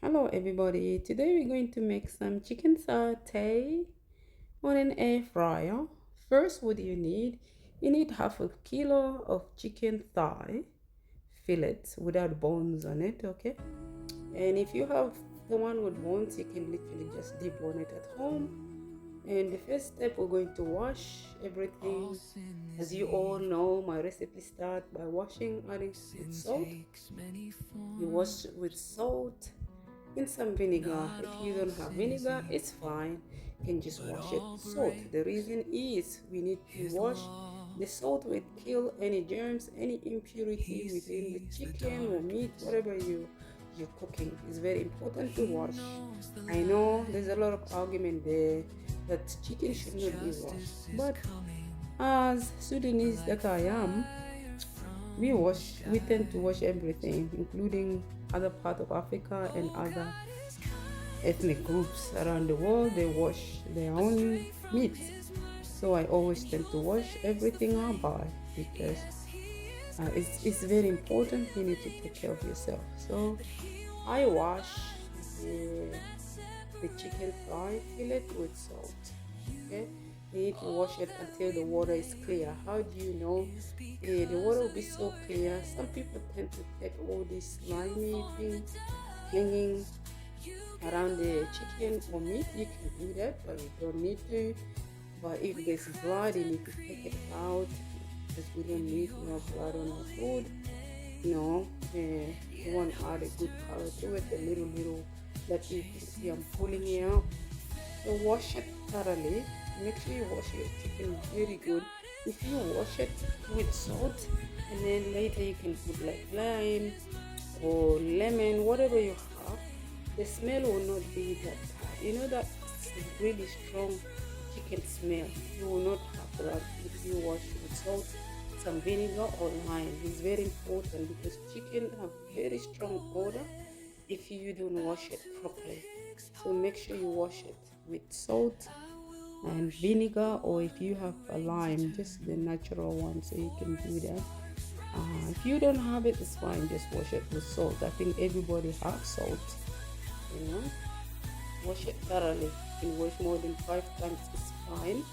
Hello everybody, today we're going to make some chicken satay on an air fryer. First, what do you need? You need half a kilo of chicken thigh fillets without bones on it, okay? And if you have the one with bones, you can literally just debone it at home. And the first step, we're going to wash everything. As you all know, my recipe starts by washing, adding with salt. You wash with salt in some vinegar. If you don't have vinegar, it's fine. You can just wash it with salt. The reason is we need to wash the salt will kill any germs, any impurity within the chicken or meat, whatever you're cooking. It's very important to wash. I know there's a lot of argument there that chicken should not be washed, but as Sudanese that I am, we tend to wash everything, including other part of Africa and other ethnic groups around the world. They wash their own meat, so I always tend to wash everything I buy because it's very important. You need to take care of yourself. So I wash the, the chicken thigh fillet with salt. Okay, you need to wash it until the water is clear. How do you know the water will be so clear? Some people tend to take all these slimy things hanging around the chicken or meat. You can do that, but you don't need to. But if there's blood, you need to take it out because we don't need no blood on our food. No, you want to add a good color to it, a little that you can see I'm pulling it out. So wash it thoroughly. Make sure you wash your chicken very good. If you wash it with salt, and then later you can put like lime or lemon, whatever you have, the smell will not be that bad. You know that really strong chicken smell. You will not have that if you wash with salt, some vinegar or lime. It's very important because chicken have very strong odor if you don't wash it properly. So make sure you wash it with salt and vinegar, or if you have a lime, just the natural one, so you can do that. If you don't have it, it's fine, just wash it with salt. I think everybody has salt, you know. Wash it thoroughly. You can wash more than 5 times, it's fine.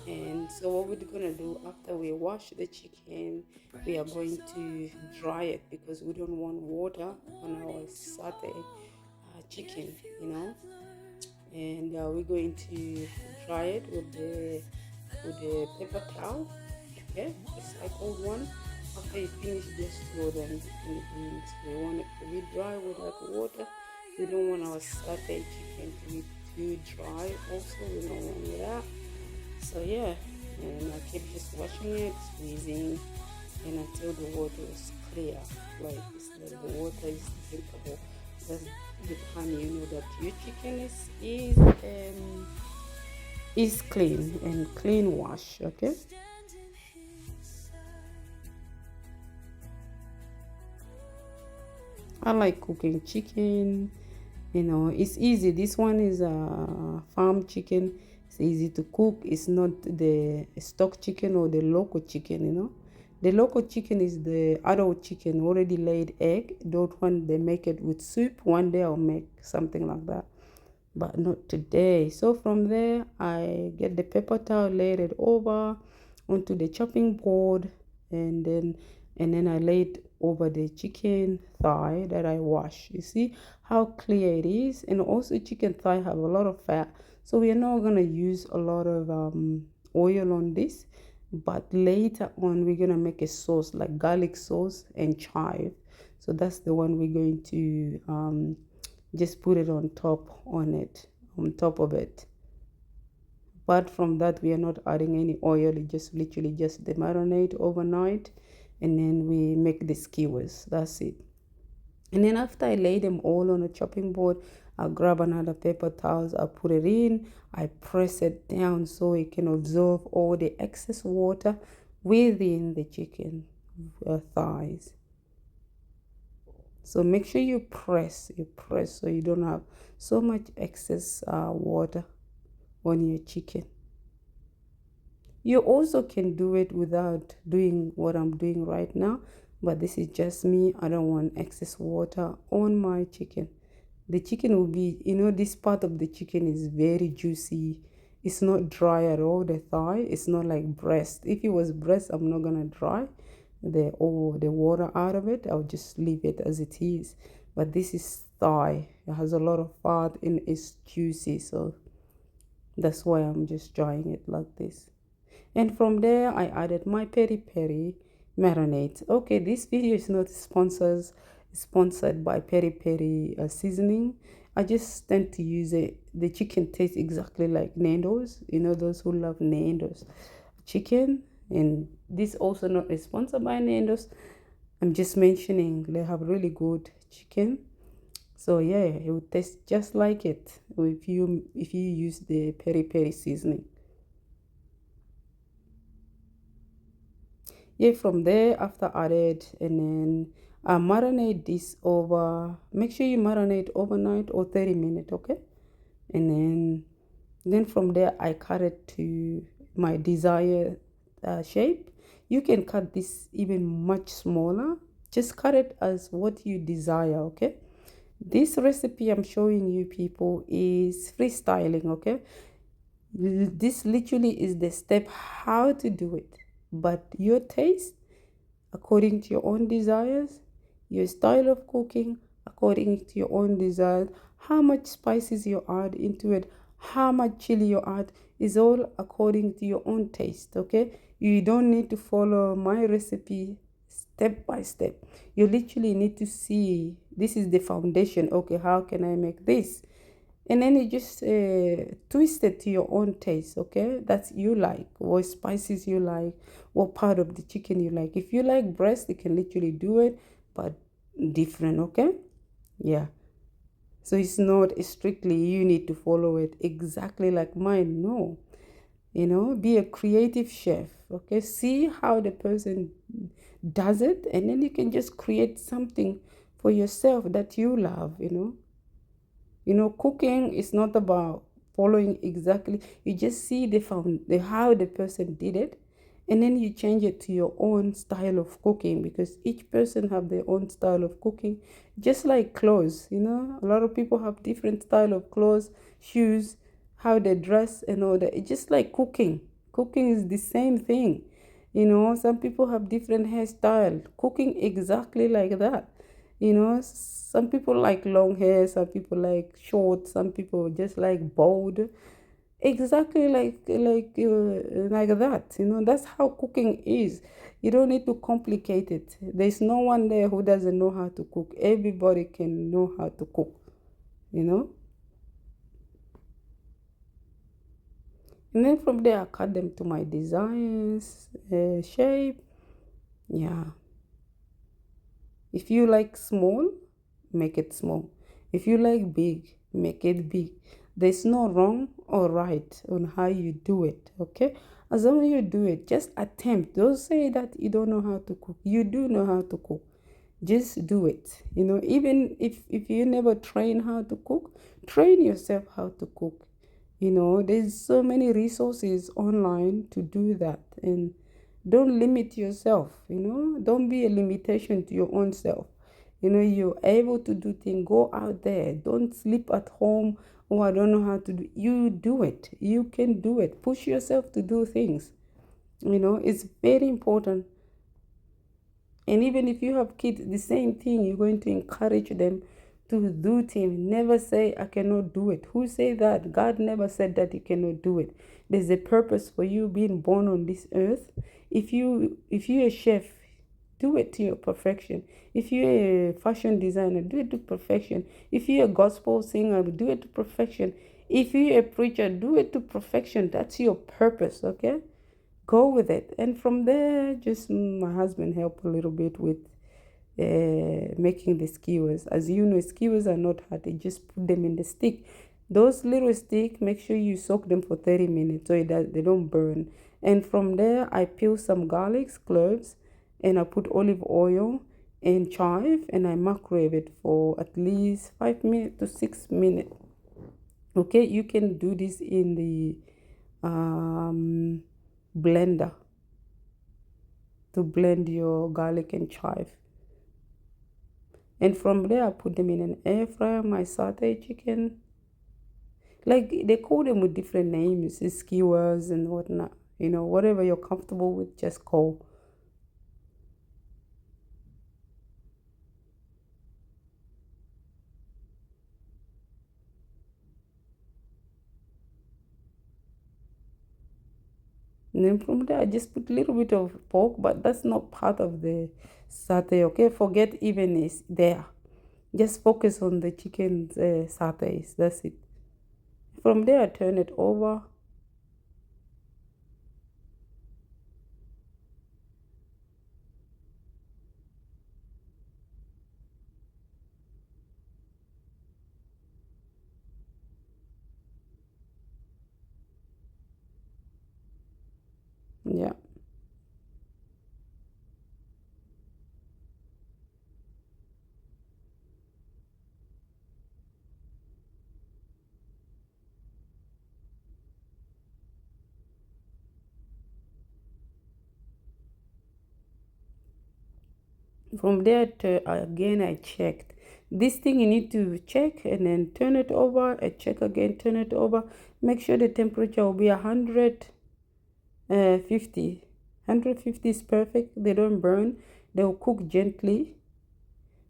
And so what we're gonna do after we wash the chicken, we are going to dry it because we don't want water on our satay chicken, you know. And we're going to dry it with the paper towel, okay, recycled one. After you finish, just throw them in the bins. We want it to be dry without water. We don't want our satay chicken to be too dry. Also, we don't want that. So yeah, and I keep just washing it, squeezing, and until the water is clear, like the water is drinkable. That's the time you know that your chicken is clean and clean wash. Okay. I like cooking chicken. You know, it's easy. This one is a farm chicken. It's easy to cook. It's not the stock chicken or the local chicken, you know. The local chicken is the adult chicken, already laid egg. That one, they make it with soup. One day I'll make something like that, but not today. So from there, I get the paper towel, lay it over onto the chopping board, and then I lay it over the chicken thigh that I wash. You see how clear it is, and also chicken thigh have a lot of fat, so we are not gonna use a lot of oil on this. But later on, we're gonna make a sauce like garlic sauce and chive. So that's the one we're going to just put it on top of it. Apart from that, we are not adding any oil. It's just literally just the marinade overnight, and then we make the skewers. That's it. And then after I lay them all on a chopping board, I'll grab another paper towels, I'll put it in, I press it down so it can absorb all the excess water within the chicken thighs. So make sure you press so you don't have so much excess water on your chicken. You also can do it without doing what I'm doing right now, but this is just me. I don't want excess water on my chicken. The chicken will be, this part of the chicken is very juicy. It's not dry at all. The thigh, it's not like breast. If it was breast, I'm not gonna dry the water out of it. I'll just leave it as it is. But this is thigh. It has a lot of fat and it's juicy, so that's why I'm just drying it like this. And from there, I added my peri peri marinade. Okay, this video is not sponsored by peri peri seasoning. I just tend to use it. The chicken tastes exactly like Nando's. Those who love Nando's chicken. And this also not sponsored by Nando's. I'm just mentioning they have really good chicken. So yeah, it will taste just like it if you use the peri peri seasoning. Yeah, from there after added, and then marinate this over. Make sure you marinate overnight or 30 minutes, okay? And then from there I cut it to my desired shape. You can cut this even much smaller. Just cut it as what you desire, okay? This recipe I'm showing you people is freestyling, okay? This literally is the step how to do it, but your taste according to your own desires, your style of cooking according to your own desires, how much spices you add into it, how much chili you add is all according to your own taste, okay? You don't need to follow my recipe step by step. You literally need to see this is the foundation. Okay, how can I make this? And then you just twist it to your own taste, okay? That's you like, what spices you like, what part of the chicken you like. If you like breast, you can literally do it, but different, okay? Yeah. So it's not strictly you need to follow it exactly like mine. No. Be a creative chef, okay? See how the person does it, and then you can just create something for yourself that you love. Cooking is not about following exactly. You just see the how the person did it, and then you change it to your own style of cooking because each person have their own style of cooking. Just like clothes, a lot of people have different style of clothes, shoes, how they dress, and all that. It's just like cooking. Cooking is the same thing. Some people have different hairstyle. Cooking exactly like that. Some people like long hair, some people like short, some people just like bold. Exactly like that. That's how cooking is. You don't need to complicate it. There's no one there who doesn't know how to cook. Everybody can know how to cook. You know. And then from there, I cut them to my designs, shape. Yeah. If you like small, make it small. If you like big, make it big. There's no wrong or right on how you do it, okay? As long as you do it, just attempt. Don't say that you don't know how to cook. You do know how to cook. Just do it. Even if you never train how to cook, train yourself how to cook. There's so many resources online to do that. And don't limit yourself. Don't be a limitation to your own self. You're able to do things. Go out there. Don't sleep at home. Oh, I don't know how to do. You do it. You can do it. Push yourself to do things. It's very important. And even if you have kids, the same thing, you're going to encourage them to do things. Never say, I cannot do it. Who say that? God never said that you cannot do it. There's a purpose for you being born on this earth. If you're a chef, do it to your perfection. If you're a fashion designer, do it to perfection. If you're a gospel singer, do it to perfection. If you're a preacher, do it to perfection. That's your purpose, okay? Go with it. And from there, just my husband helped a little bit with making the skewers. As you know, skewers are not hard. You just put them in the stick. Those little stick, make sure you soak them for 30 minutes so they don't burn. And from there, I peel some garlic, cloves, and I put olive oil and chive, and I microwave it for at least 5 minutes to 6 minutes. Okay, you can do this in the blender to blend your garlic and chive. And from there, I put them in an air fryer, my satay chicken. Like they call them with different names, skewers and whatnot. Whatever you're comfortable with, just call. And then from there, I just put a little bit of pork, but that's not part of the satay, okay? Forget even is there. Just focus on the chicken satays. That's it. From there, I turn it over. Yeah. From there, again, I checked. This thing you need to check and then turn it over. I check again, turn it over. Make sure the temperature will be 150. 150 is perfect. They don't burn. They'll cook gently.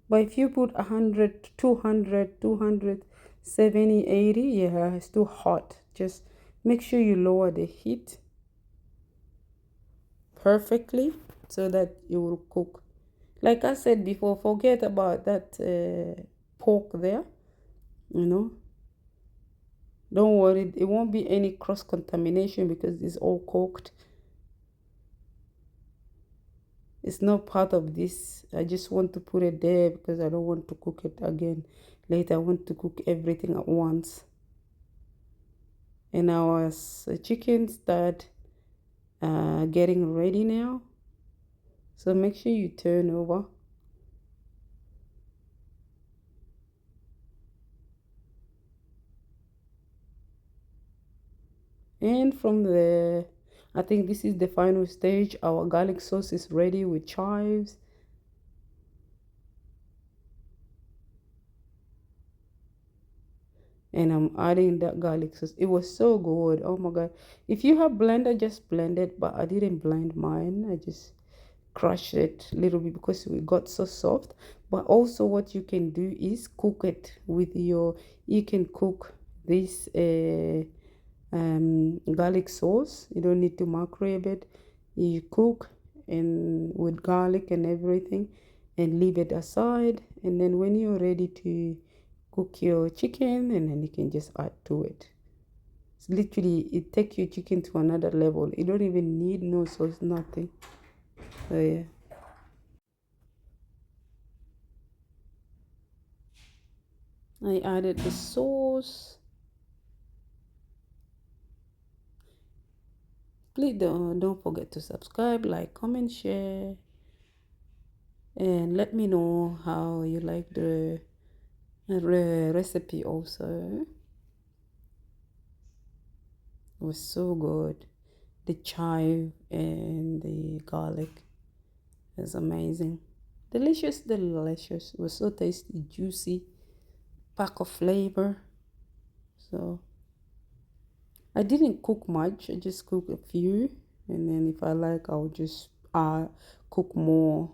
But if you put 100, 200, 270, 80, yeah, it's too hot. Just make sure you lower the heat perfectly so that you will cook. Like I said before, forget about that pork there, you know. Don't worry, it won't be any cross contamination because it's all cooked. It's not part of this. I just want to put it there because I don't want to cook it again later. I want to cook everything at once. And our chicken start getting ready now. So make sure you turn over. And from there, I think this is the final stage. Our garlic sauce is ready with chives. And I'm adding that garlic sauce. It was so good. Oh my god. If you have blender, just blend it, but I didn't blend mine. I just crushed it a little bit because it got so soft. But also what you can do is cook it with you can cook this garlic sauce. You don't need to microwave it. You cook and with garlic and everything and leave it aside, and then when you're ready to cook your chicken, and then you can just add to it. It's literally, it takes your chicken to another level. You don't even need no sauce, nothing. So yeah. I added the sauce. Please don't forget to subscribe, like, comment, share, and let me know how you like the recipe also. It was so good. The chive and the garlic is amazing. Delicious, delicious. It was so tasty, juicy, pack of flavor. So I didn't cook much. I just cooked a few, and then if I like, I'll just cook more.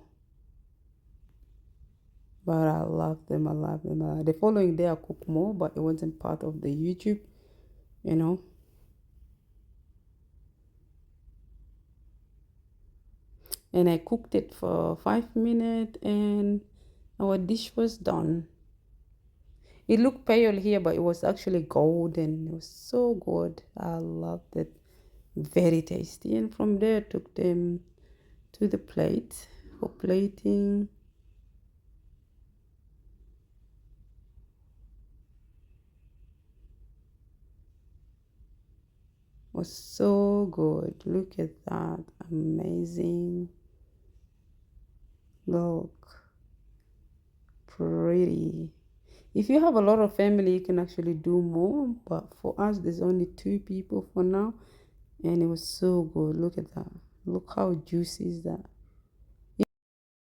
But I love them. I love them. The following day I cook more, but it wasn't part of the YouTube, you know. And I cooked it for 5 minutes, and our dish was done. It looked pale here, but it was actually golden. It was so good. I loved it. Very tasty. And from there, I took them to the plate for plating. It was so good. Look at that. Amazing. Look. Pretty. If you have a lot of family, you can actually do more. But for us, there's only 2 people for now. And it was so good. Look at that. Look how juicy is that.